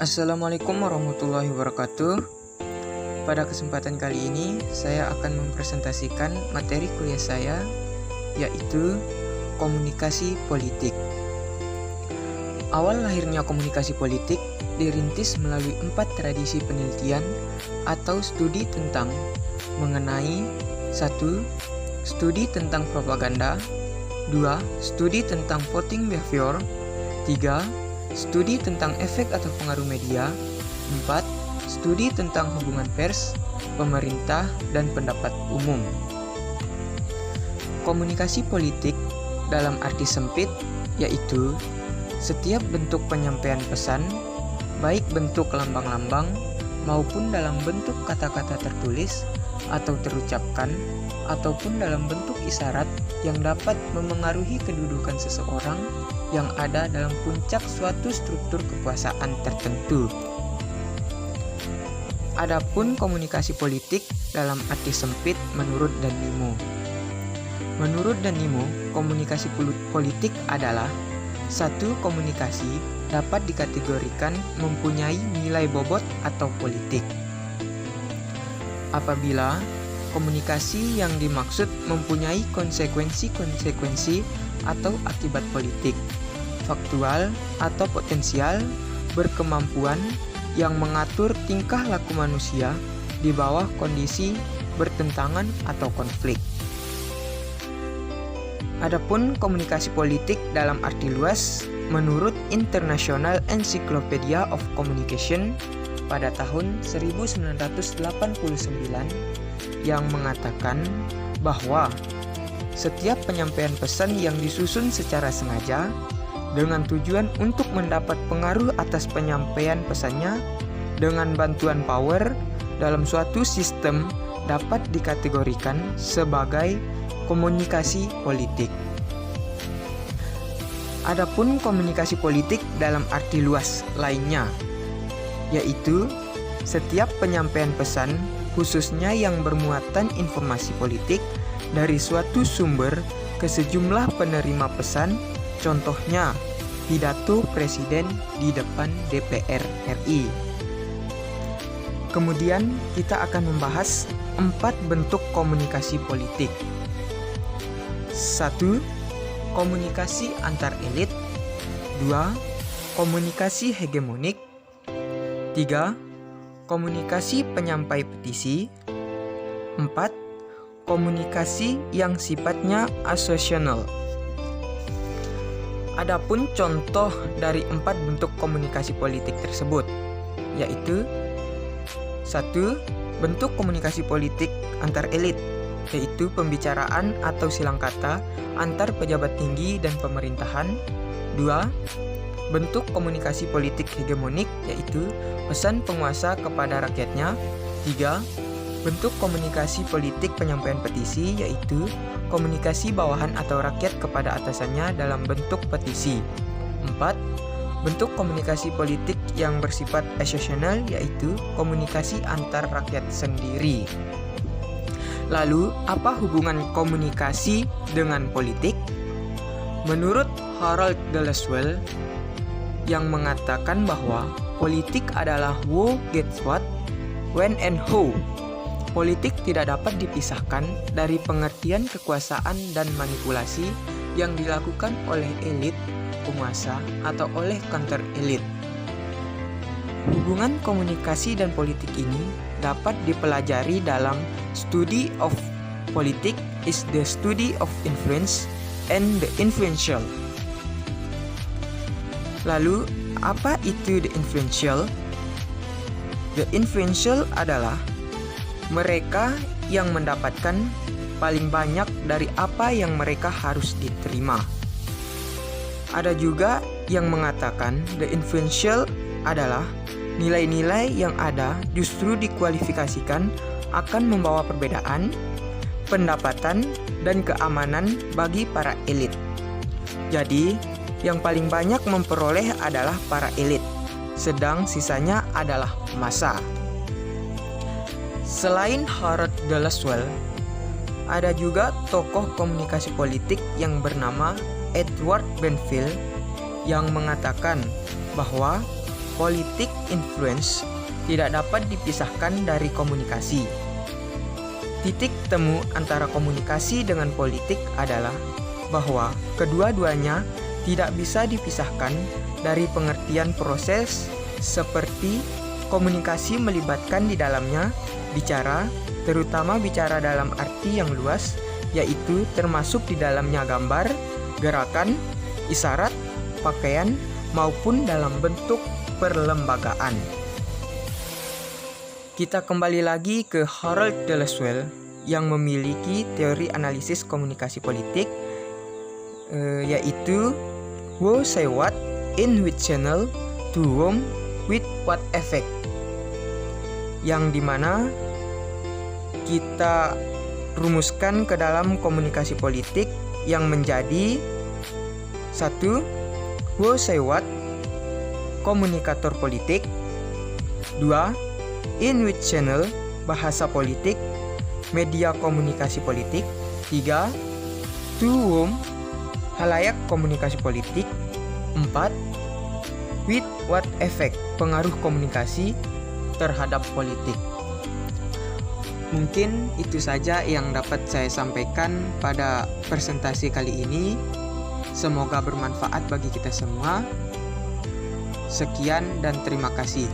Assalamualaikum warahmatullahi wabarakatuh. Pada kesempatan kali ini, saya akan mempresentasikan materi kuliah saya, yaitu komunikasi politik. Awal lahirnya komunikasi politik dirintis melalui 4 tradisi penelitian atau studi tentang mengenai 1. Studi tentang propaganda, 2. Studi tentang voting behavior, 3. Studi tentang efek atau pengaruh media, 4. Studi tentang hubungan pers, pemerintah, dan pendapat umum. Komunikasi politik dalam arti sempit yaitu setiap bentuk penyampaian pesan, baik bentuk lambang-lambang maupun dalam bentuk kata-kata tertulis atau terucapkan, ataupun dalam bentuk isyarat yang dapat memengaruhi kedudukan seseorang yang ada dalam puncak suatu struktur kekuasaan tertentu. Adapun komunikasi politik dalam arti sempit menurut Dan Nimo. Menurut Dan Nimo, komunikasi politik adalah satu komunikasi dapat dikategorikan mempunyai nilai bobot atau politik. Apabila komunikasi yang dimaksud mempunyai konsekuensi atau akibat politik, faktual atau potensial, berkemampuan yang mengatur tingkah laku manusia di bawah kondisi bertentangan atau konflik. Adapun komunikasi politik dalam arti luas, menurut International Encyclopedia of Communication pada tahun 1989 yang mengatakan bahwa setiap penyampaian pesan yang disusun secara sengaja dengan tujuan untuk mendapat pengaruh atas penyampaian pesannya dengan bantuan power dalam suatu sistem dapat dikategorikan sebagai komunikasi politik. Adapun komunikasi politik dalam arti luas lainnya, yaitu setiap penyampaian pesan khususnya yang bermuatan informasi politik dari suatu sumber ke sejumlah penerima pesan, contohnya pidato presiden di depan DPR RI. Kemudian kita akan membahas 4 bentuk komunikasi politik. 1. Komunikasi antar elit. 2. Komunikasi hegemonik. 3. Komunikasi penyampai petisi. 4. Komunikasi yang sifatnya asosial. Adapun contoh dari 4 bentuk komunikasi politik tersebut, yaitu 1. Bentuk komunikasi politik antar elit, yaitu pembicaraan atau silang kata antar pejabat tinggi dan pemerintahan. 2. Bentuk komunikasi politik hegemonik, yaitu pesan penguasa kepada rakyatnya. 3. Bentuk komunikasi politik penyampaian petisi, yaitu komunikasi bawahan atau rakyat kepada atasannya dalam bentuk petisi. 4. Bentuk komunikasi politik yang bersifat asosial, yaitu komunikasi antar rakyat sendiri. Lalu, apa hubungan komunikasi dengan politik? Menurut Harold de Lasswell, yang mengatakan bahwa politik adalah who gets what, when and how. Politik tidak dapat dipisahkan dari pengertian kekuasaan dan manipulasi yang dilakukan oleh elit, penguasa, atau oleh counter elit. Hubungan komunikasi dan politik ini dapat dipelajari dalam Study of Politics is the study of influence and the influential. Lalu, apa itu the influential? The influential adalah mereka yang mendapatkan paling banyak dari apa yang mereka harus diterima. Ada juga yang mengatakan the influential adalah nilai-nilai yang ada justru dikualifikasikan akan membawa perbedaan, pendapatan, dan keamanan bagi para elit. Jadi, yang paling banyak memperoleh adalah para elit, sedang sisanya adalah massa. Selain Harold de Lasswell, ada juga tokoh komunikasi politik yang bernama Edward Benfield yang mengatakan bahwa politik influence tidak dapat dipisahkan dari komunikasi. Titik temu antara komunikasi dengan politik adalah bahwa kedua-duanya tidak bisa dipisahkan dari pengertian proses seperti komunikasi melibatkan di dalamnya bicara, terutama bicara dalam arti yang luas, yaitu termasuk di dalamnya gambar, gerakan, isyarat, pakaian, maupun dalam bentuk perlembagaan. Kita kembali lagi ke Harold Deleswell yang memiliki teori analisis komunikasi politik, yaitu who say what, in which channel, to whom, with what effect, yang dimana kita rumuskan ke dalam komunikasi politik yang menjadi 1. Who say what, komunikator politik. 2. In which channel, bahasa politik, media komunikasi politik. 3. To whom, halayak komunikasi politik. 4. With what effect, pengaruh komunikasi terhadap politik. Mungkin itu saja yang dapat saya sampaikan pada presentasi kali ini. Semoga bermanfaat bagi kita semua. Sekian dan terima kasih.